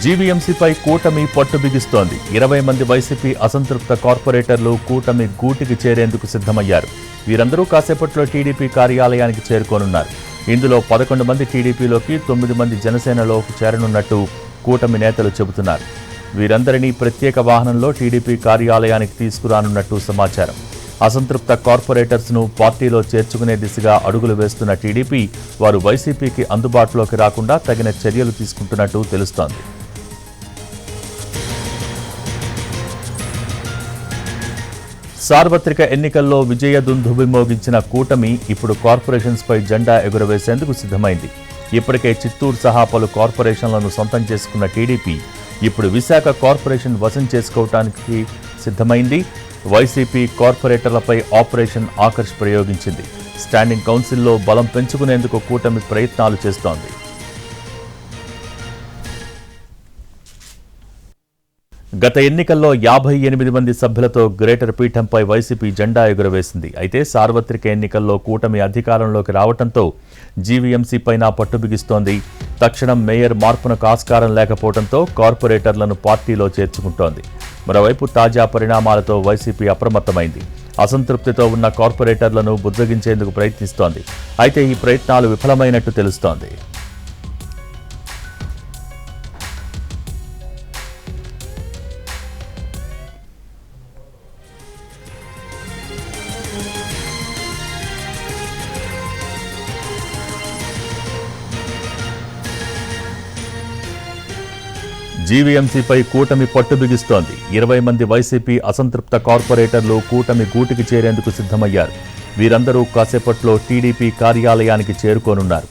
జీవీఎంసీపై కూటమి పట్టు బిగిస్తోంది. 20 మంది వైసీపీ అసంతృప్త కార్పొరేటర్లు కూటమి గూటికి చేరేందుకు సిద్ధమయ్యారు. వీరందరూ కాసేపట్లో టీడీపీ కార్యాలయానికి చేరుకోనున్నారు. ఇందులో 11 మంది టీడీపీలోకి, 9 మంది జనసేనలోకి చేరనున్నట్టు కూటమి నేతలు చెబుతున్నారు. వీరందరినీ ప్రత్యేక వాహనంలో టీడీపీ కార్యాలయానికి తీసుకురానున్నట్టు సమాచారం. అసంతృప్త కార్పొరేటర్స్ను పార్టీలో చేర్చుకునే దిశగా అడుగులు వేస్తున్న టీడీపీ వారు వైసీపీకి అందుబాటులోకి రాకుండా తగిన చర్యలు తీసుకుంటున్నట్టు తెలుస్తోంది. సార్వత్రిక ఎన్నికల్లో విజయ దుందుభి మోగించిన కూటమి ఇప్పుడు కార్పొరేషన్స్పై జెండా ఎగురవేసేందుకు సిద్ధమైంది. ఇప్పటికే చిత్తూరు సహా పలు కార్పొరేషన్లను సొంతం చేసుకున్న టీడీపీ ఇప్పుడు విశాఖ కార్పొరేషన్ వశం చేసుకోవటానికి సిద్ధమైంది. వైసీపీ కార్పొరేటర్లపై ఆపరేషన్ ఆకర్ష్ ప్రయోగించింది. స్టాండింగ్ కౌన్సిల్లో బలం పెంచుకునేందుకు కూటమి ప్రయత్నాలు చేస్తోంది. గత ఎన్నికల్లో 58 మంది సభ్యులతో గ్రేటర్ పీఠంపై వైసీపీ జెండా ఎగురవేసింది. అయితే సార్వత్రిక ఎన్నికల్లో కూటమి అధికారంలోకి రావడంతో జీవీఎంసీ పైన పట్టు బిగిస్తోంది. తక్షణం మేయర్ మార్పునకు ఆస్కారం లేకపోవడంతో కార్పొరేటర్లను పార్టీలో చేర్చుకుంటోంది. మరోవైపు తాజా పరిణామాలతో వైసీపీ అప్రమత్తమైంది. అసంతృప్తితో ఉన్న కార్పొరేటర్లను బుజ్జగించేందుకు ప్రయత్నిస్తోంది. అయితే ఈ ప్రయత్నాలు విఫలమైనట్టు తెలుస్తోంది. జీవీఎంసీపై కూటమి పట్టు బిగిస్తోంది. 20 మంది వైసీపీ అసంతృప్త కార్పొరేటర్లు కూటమి గూటికి చేరేందుకు సిద్ధమయ్యారు. వీరందరూ కాసేపట్లో టీడీపీ కార్యాలయానికి చేరుకోనున్నారు.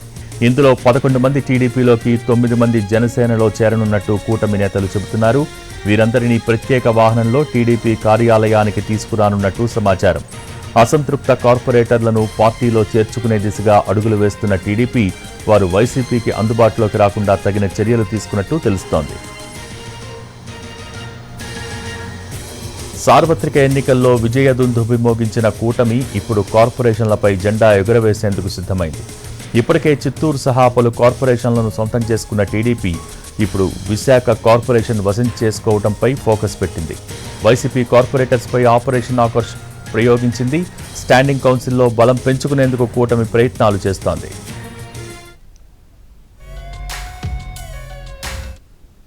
ఇందులో 11 మంది టీడీపీలోకి, 9 మంది జనసేనలో చేరనున్నట్టు కూటమి నేతలు చెబుతున్నారు. వీరందరినీ ప్రత్యేక వాహనంలో టీడీపీ కార్యాలయానికి తీసుకురానున్నట్టు సమాచారం. అసంతృప్త కార్పొరేటర్లను పార్టీలో చేర్చుకునే దిశగా అడుగులు వేస్తున్న టీడీపీ వారు వైసీపీకి అందుబాటులోకి రాకుండా తగిన చర్యలు తీసుకున్నట్టు తెలుస్తోంది. సార్వత్రిక ఎన్నికల్లో విజయ దుందుభి మోగించిన కూటమి ఇప్పుడు కార్పొరేషన్లపై జెండా ఎగురవేసేందుకు సిద్ధమైంది. ఇప్పటికే చిత్తూరు సహా పలు కార్పొరేషన్లను సొంతం చేసుకున్న టీడీపీ ఇప్పుడు విశాఖ కార్పొరేషన్ వశం చేసుకోవడంపై ఫోకస్ పెట్టింది. వైసీపీ కార్పొరేటర్స్పై ఆపరేషన్ ఆకర్ష్ ప్రయోగించింది. స్టాండింగ్ కౌన్సిల్లో బలం పెంచుకునేందుకు కూటమి ప్రయత్నాలు చేస్తోంది.